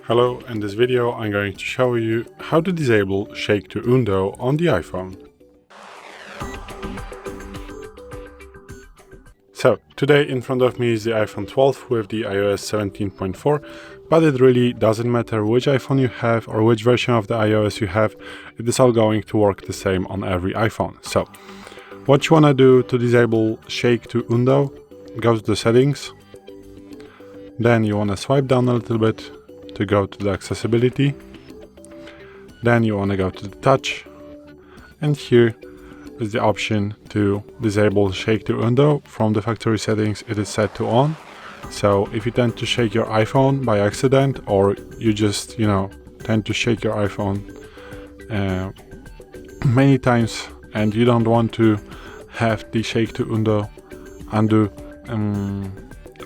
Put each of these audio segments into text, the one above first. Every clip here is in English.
Hello, in this video I'm going to show you how to disable Shake to Undo on the iPhone. So today in front of me is the iPhone 12 with the iOS 17.4, but it really doesn't matter which iPhone you have or which version of the iOS you have, it is all going to work the same on every iPhone. So what you want to do to disable Shake to Undo, go to the settings, then you want to swipe down a little bit to go to the accessibility, then you want to go to the touch, and here is the option to disable Shake to Undo. From the factory settings it is set to on, so if you tend to shake your iPhone by accident, or you just tend to shake your iPhone many times and you don't want to have the Shake to undo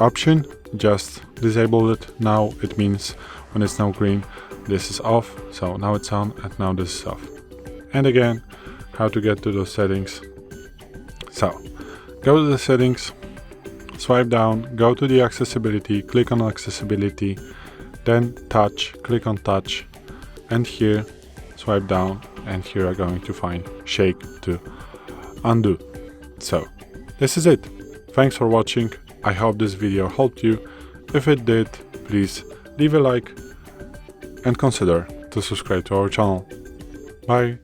option, just disable it. Now it means when it's now green, this is off, so now it's on, and now this is off. And again, how to get to those settings. So go to the settings, swipe down, go to the accessibility, click on accessibility, then touch, click on touch, and here swipe down, and here are going to find Shake to Undo. So this is it. Thanks for watching. I hope this video helped you. If it did, please leave a like and consider to subscribe to our channel. Bye.